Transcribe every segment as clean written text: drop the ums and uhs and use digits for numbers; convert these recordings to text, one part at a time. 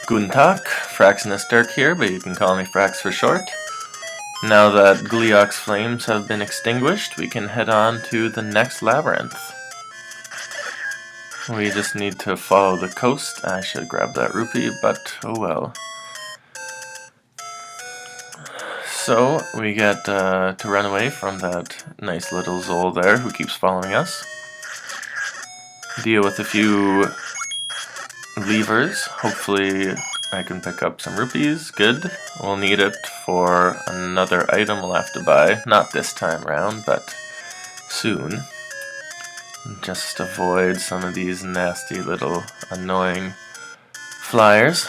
Guten Tag, Fraxinus Dirk here, but you can call me Frax for short. Now that Gleeok's flames have been extinguished, we can head on to the next labyrinth. We just need to follow the coast. I should grab that rupee, but oh well. So, we get to run away from that nice little Zol there who keeps following us. Deal with a few levers. Hopefully I can pick up some rupees. Good. We'll need it for another item we'll have to buy. Not this time round, but soon. Just avoid some of these nasty little annoying flyers.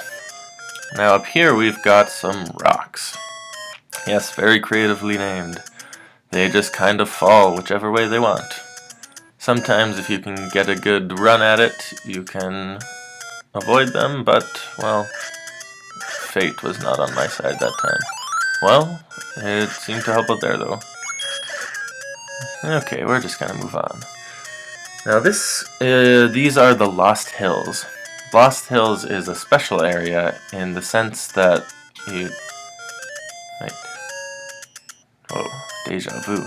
Now up here we've got some rocks. Yes, very creatively named. They just kind of fall whichever way they want. Sometimes if you can get a good run at it, you can avoid them, but, well, fate was not on my side that time. Well, it seemed to help out there, though. Okay, we're just gonna move on. Now these are the Lost Hills. Lost Hills is a special area in the sense that you... Wait. Whoa, deja vu.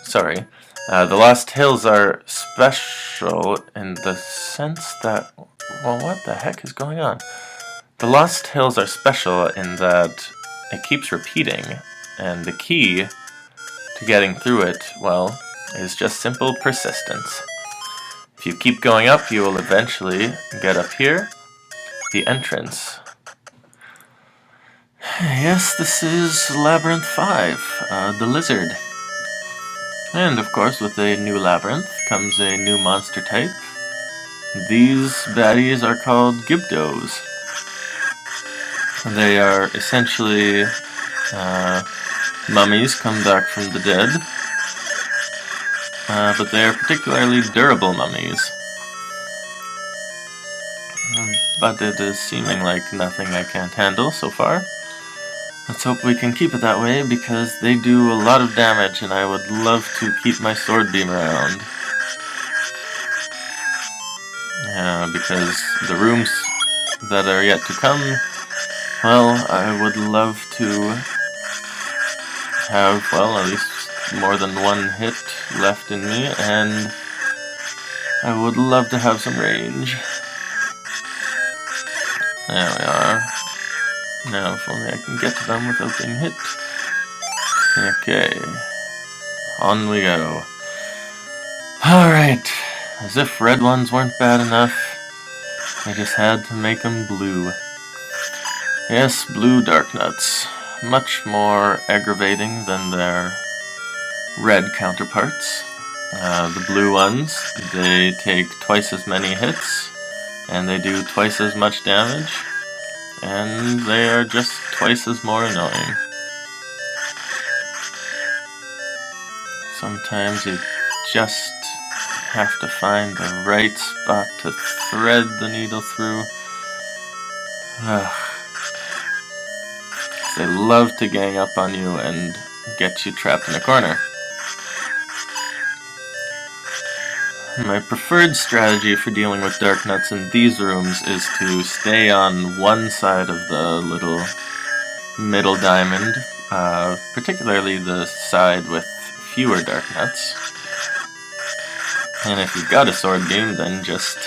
Sorry. The Lost Hills are special in the sense that... Well, what the heck is going on? The Lost Hills are special in that it keeps repeating, and the key to getting through it, well, is just simple persistence. If you keep going up, you will eventually get up here, the entrance. Yes, this is Labyrinth 5, the lizard. And of course, with a new labyrinth comes a new monster type. These baddies are called Gibdos. They are essentially mummies come back from the dead, but they are particularly durable mummies. But it is seeming like nothing I can't handle so far. Let's hope we can keep it that way, because they do a lot of damage and I would love to keep my sword beam around. Because the rooms that are yet to come, well, I would love to have, well, at least more than one hit left in me, and I would love to have some range. There we are. Now, if only I can get to them without being hit. Okay. On we go. Alright. As if red ones weren't bad enough, I just had to make them blue. Yes, blue dark nuts. Much more aggravating than their red counterparts. The blue ones, they take twice as many hits, and they do twice as much damage. And they are just twice as more annoying. Sometimes you just have to find the right spot to thread the needle through. They love to gang up on you and get you trapped in a corner. My preferred strategy for dealing with dark nuts in these rooms is to stay on one side of the little middle diamond, particularly the side with fewer dark nuts. And if you've got a sword beam, then just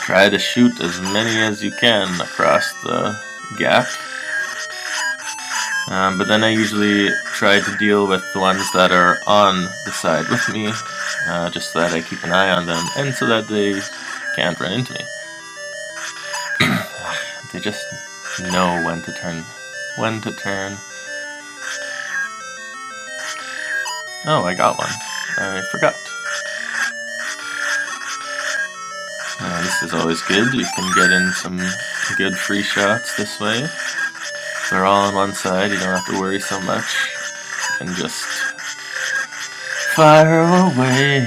try to shoot as many as you can across the gap. But then I usually try to deal with the ones that are on the side with me, just so that I keep an eye on them, and so that they can't run into me. They just know when to turn. Oh, I got one. I forgot. This is always good. You can get in some good free shots this way. If they're all on one side, you don't have to worry so much. You can just fire away.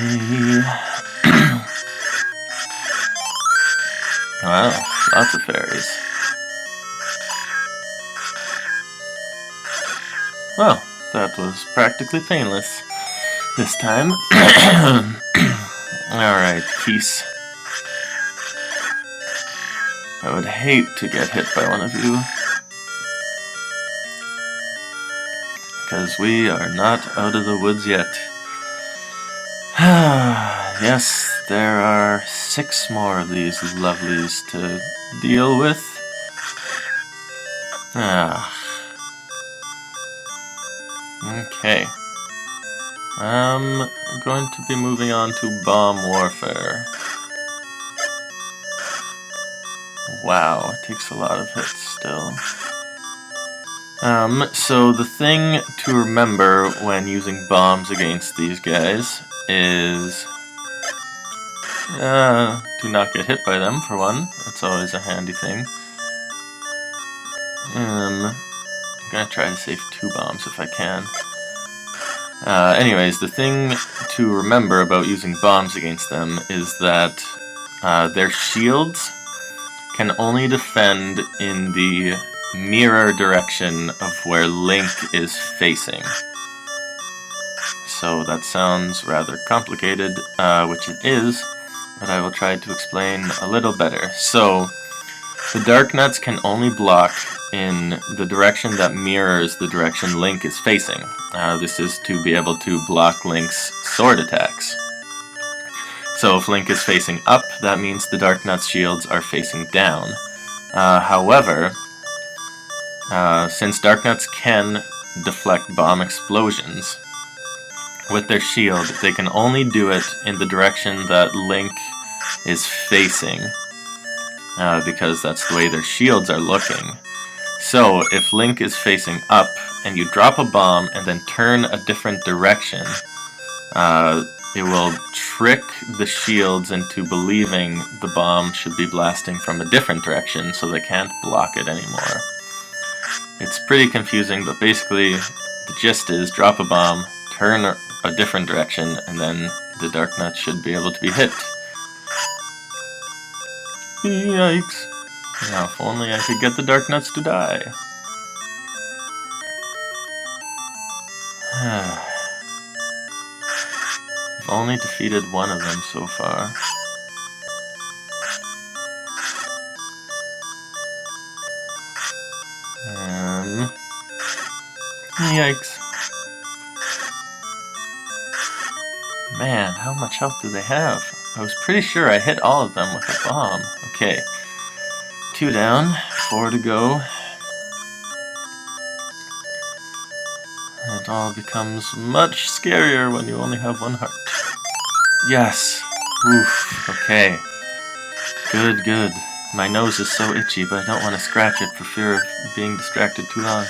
Wow, lots of fairies. Well, that was practically painless this time. Alright, peace. I would hate to get hit by one of you. Because we are not out of the woods yet. Yes, there are 6 more of these lovelies to deal with. Okay. I'm going to be moving on to bomb warfare. Wow, it takes a lot of hits still. So the thing to remember when using bombs against these guys is do not get hit by them, for one. That's always a handy thing. I'm gonna try to save 2 bombs if I can. Anyways, the thing to remember about using bombs against them is that their shields can only defend in the mirror direction of where Link is facing. So that sounds rather complicated, which it is, but I will try to explain a little better. So, the Dark Nuts can only block in the direction that mirrors the direction Link is facing. This is to be able to block Link's sword attacks. So if Link is facing up, that means the Dark Nuts shields are facing down. However, since Dark Nuts can deflect bomb explosions with their shield, they can only do it in the direction that Link is facing, because that's the way their shields are looking. So if Link is facing up and you drop a bomb and then turn a different direction, it will trick the shields into believing the bomb should be blasting from a different direction, so they can't block it anymore. It's pretty confusing, but basically the gist is drop a bomb, turn a different direction, and then the Dark Nuts should be able to be hit. Yikes. Now if only I could get the Dark Nuts to die. I've only defeated one of them so far. Yikes. Man, how much health do they have? I was pretty sure I hit all of them with a bomb. Okay. 2 down, 4 to go. It all becomes much scarier when you only have 1 heart. Yes! Oof, okay. Good, good. My nose is so itchy, but I don't want to scratch it for fear of being distracted too long.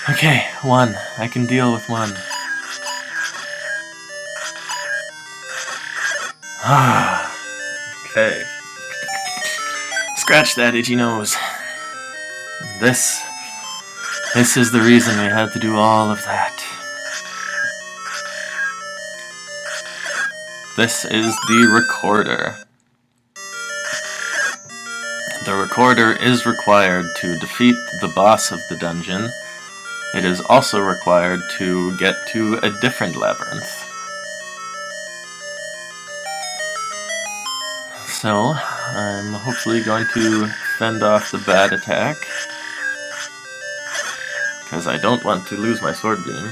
Okay, 1. I can deal with 1. Okay. Scratch that itchy nose. This is the reason we had to do all of that. This is the recorder. The recorder is required to defeat the boss of the dungeon. It is also required to get to a different labyrinth. So, I'm hopefully going to fend off the bad attack, because I don't want to lose my sword beam.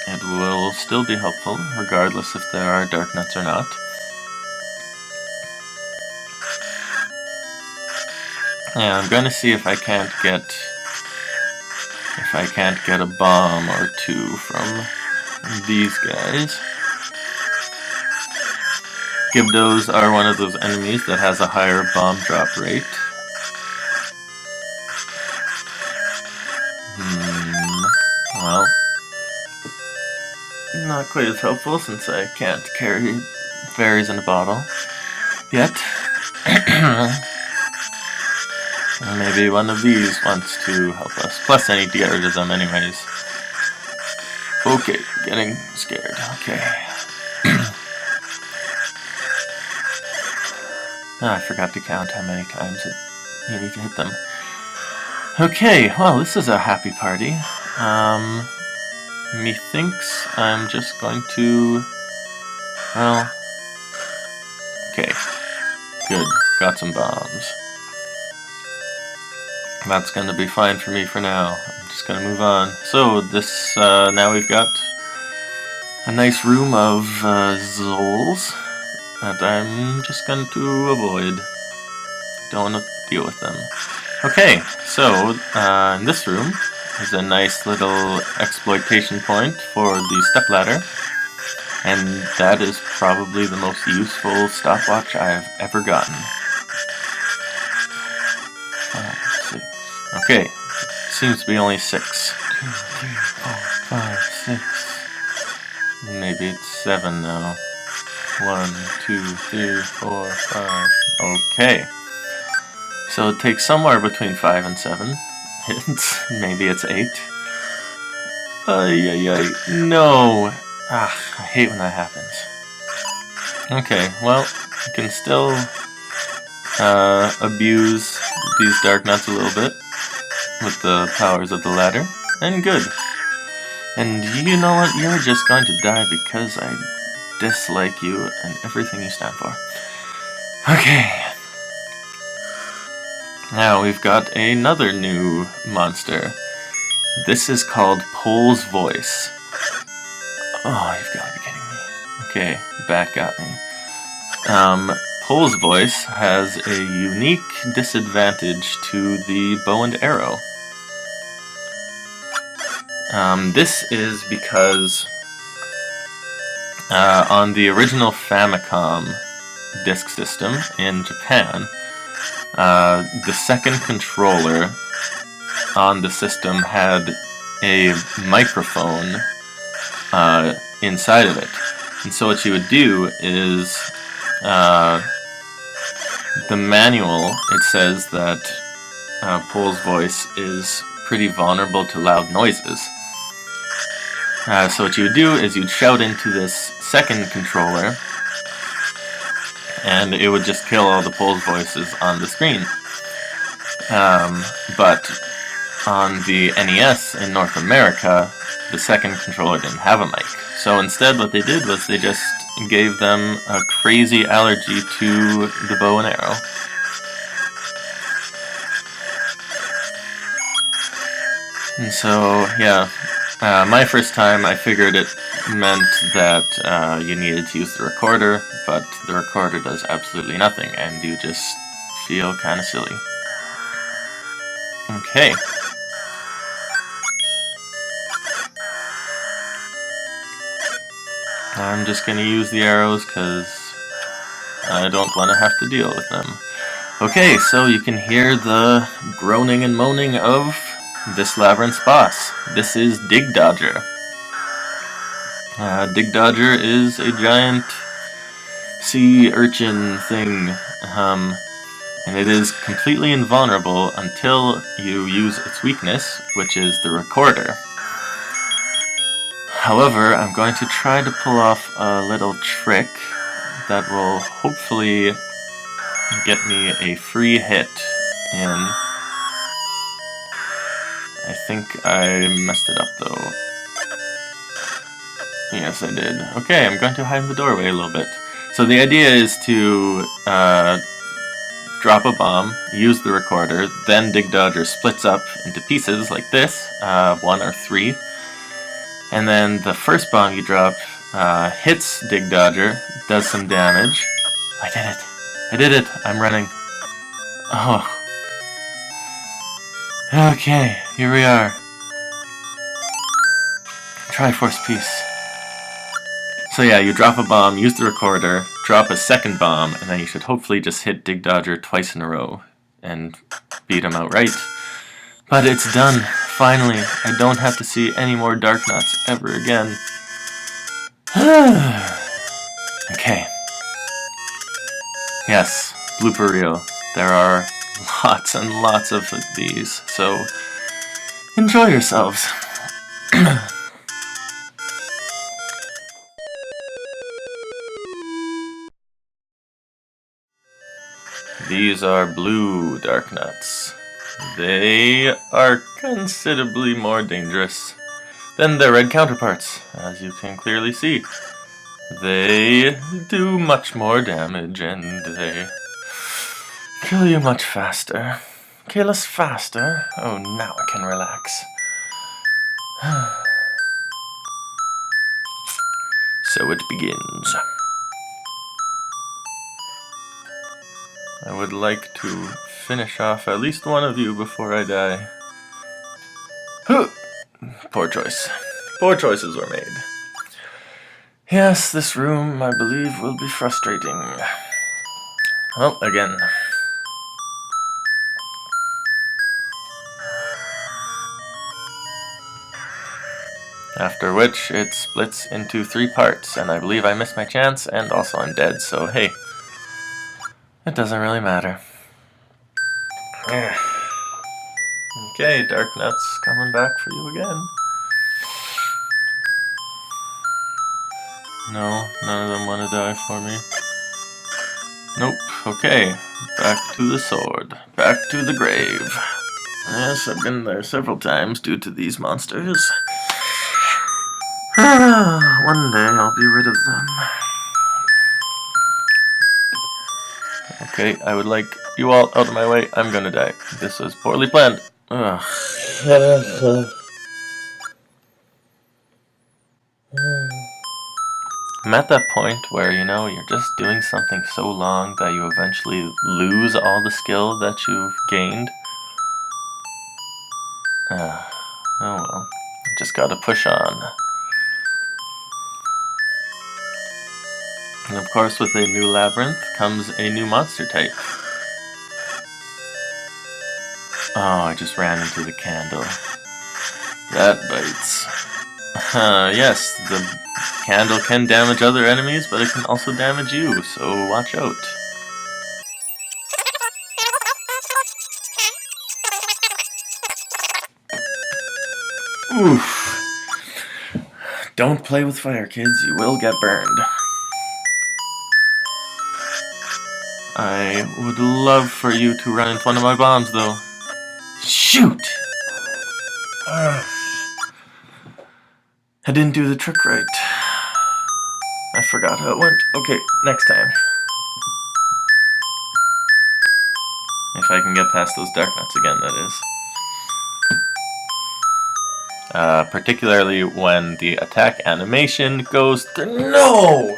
It will still be helpful, regardless if there are Dark Nuts or not. Yeah, I'm gonna see if I can't get a bomb or 2 from these guys. Gibdos are one of those enemies that has a higher bomb drop rate. Well, not quite as helpful since I can't carry fairies in a bottle yet. Maybe one of these wants to help us. Plus I need to get rid of them anyways. Okay, getting scared. Okay. I forgot to count how many times you need to hit them. Okay, well, this is a happy party. Methinks I'm just going to... Well... Okay. Good. got some bombs. That's gonna be fine for me for now. I'm just gonna move on. So this, now we've got a nice room of Zols that I'm just going to avoid. Don't want to deal with them. Okay, so in this room is a nice little exploitation point for the stepladder, and that is probably the most useful stopwatch I've ever gotten. 5, 6. Okay, seems to be only 6. 2, 3, 4, 5, 6. Maybe it's 7 now. 1, 2, 3, 4, 5. Okay. So it takes somewhere between 5 and 7 hits. Maybe it's 8. Ay. No! Ah, I hate when that happens. Okay, well, you can still abuse these dark nuts a little bit with the powers of the ladder. And good. And you know what? You're just going to die because I dislike you and everything you stand for. Okay. Now we've got another new monster. This is called Pole's Voice. Oh, you've got to be kidding me. Okay, back got me. Pole's Voice has a unique disadvantage to the bow and arrow. This is because on the original Famicom disk system in Japan, the second controller on the system had a microphone inside of it. And so what you would do is, the manual, it says that Pole's Voice is pretty vulnerable to loud noises. So what you would do is you'd shout into this second controller, and it would just kill all the Pole's voices on the screen. But on the NES in North America, the second controller didn't have a mic. So instead what they did was they just gave them a crazy allergy to the bow and arrow. And so, yeah, my first time I figured it meant that you needed to use the recorder, but the recorder does absolutely nothing, and you just feel kind of silly. Okay. I'm just going to use the arrows because I don't want to have to deal with them. Okay, so you can hear the groaning and moaning of this Labyrinth's boss. This is Dig Dodger. Dig Dodger is a giant sea urchin thing, and it is completely invulnerable until you use its weakness, which is the recorder. However, I'm going to try to pull off a little trick that will hopefully get me a free hit in. I think I messed it up though. Yes, I did. Okay, I'm going to hide in the doorway a little bit. So the idea is to drop a bomb, use the recorder, then Dig Dodger splits up into pieces like this, 1 or 3. And then the first bomb you drop hits Dig Dodger, does some damage. I did it! I did it! I'm running. Oh. Okay, here we are. Triforce piece. So yeah, you drop a bomb, use the recorder, drop a second bomb, and then you should hopefully just hit Dig Dodger twice in a row and beat him outright. But it's done. Finally, I don't have to see any more Dark Knots ever again. Okay. Yes, blooper reel. There are lots and lots of these, so enjoy yourselves. These are blue Dark Knots. They are considerably more dangerous than their red counterparts, as you can clearly see. They do much more damage, and they Kill you much faster. Kill us faster. Oh, now I can relax. So it begins. I would like to finish off at least one of you before I die. Poor choice. Poor choices were made. Yes, this room, I believe, will be frustrating. Well, again. After which, it splits into 3 parts, and I believe I missed my chance, and also I'm dead, so hey. It doesn't really matter. Okay, Dark Nuts coming back for you again. No, none of them want to die for me. Nope, okay. Back to the sword. Back to the grave. Yes, I've been there several times due to these monsters. One day I'll be rid of them. Okay, I would like you all out of my way. I'm gonna die. This was poorly planned. Ugh. I'm at that point where, you know, you're just doing something so long that you eventually lose all the skill that you've gained. Oh well. Just gotta push on. And of course, with a new labyrinth comes a new monster type. Oh, I just ran into the candle. That bites. Yes, the candle can damage other enemies, but it can also damage you, so watch out. Oof. Don't play with fire, kids. You will get burned. I would love for you to run into one of my bombs, though. Shoot! I didn't do the trick right. I forgot how it went. Okay, next time. If I can get past those Dark Nuts again, that is. Particularly when the attack animation goes to no!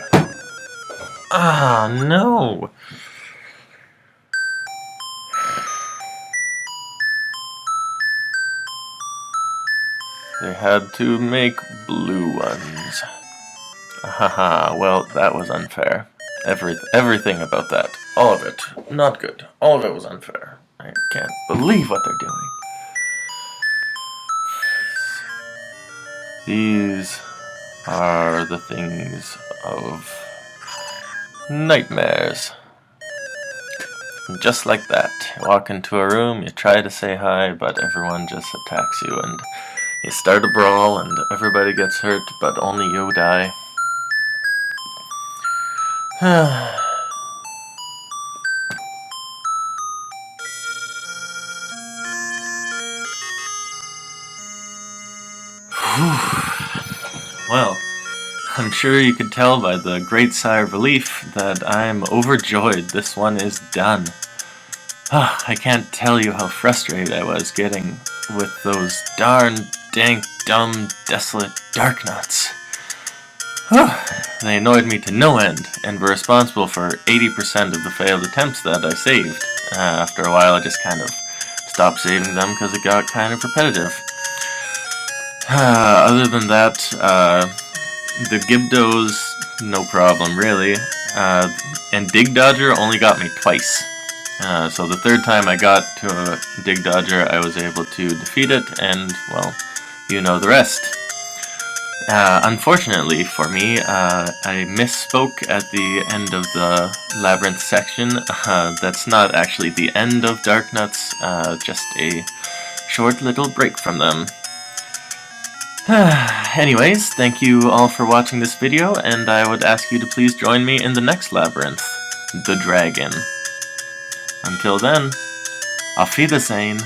Ah, no! They had to make blue ones. Haha, well, that was unfair. Everything about that. All of it. Not good. All of it was unfair. I can't believe what they're doing. These are the things of nightmares. Just like that. You walk into a room, you try to say hi, but everyone just attacks you, and you start a brawl, and everybody gets hurt, but only you die. Well, I'm sure you could tell by the great sigh of relief that I'm overjoyed this one is done. I can't tell you how frustrated I was getting with those darn, dank, dumb, desolate Dark Nuts. They annoyed me to no end, and were responsible for 80% of the failed attempts that I saved. After a while I just kind of stopped saving them because it got kind of repetitive. Other than that, the Gibdos, no problem really, and Dig Dodger only got me twice. So the third time I got to a Dig Dodger, I was able to defeat it, and, well, you know the rest. Unfortunately for me, I misspoke at the end of the Labyrinth section. That's not actually the end of Dark Nuts, just a short little break from them. Anyways, thank you all for watching this video, and I would ask you to please join me in the next Labyrinth, the Dragon. Until then, auf Wiedersehen.